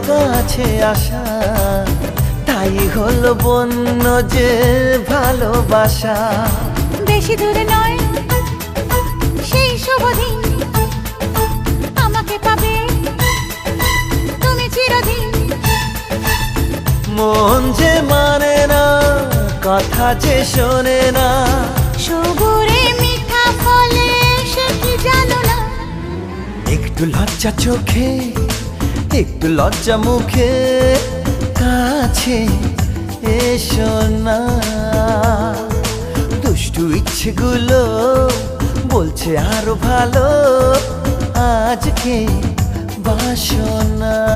কাছে আসা, তাই হলো বন্য যে ভালোবাসা। বেশি দূরে নয় সেই শুভ দিন, আমাকে পাবে তুমি চিরদিন। মন যে মানে না, কথা যে শোনে না, সবুরে মিঠা ফলে সে কি জানো না। একটু লজ্জা চোখে, একটু লজ্জা মুখে, কাছে এসো না। দুষ্টু ইচ্ছেগুলো বলছে আরো ভালো, আজকে বাসনা।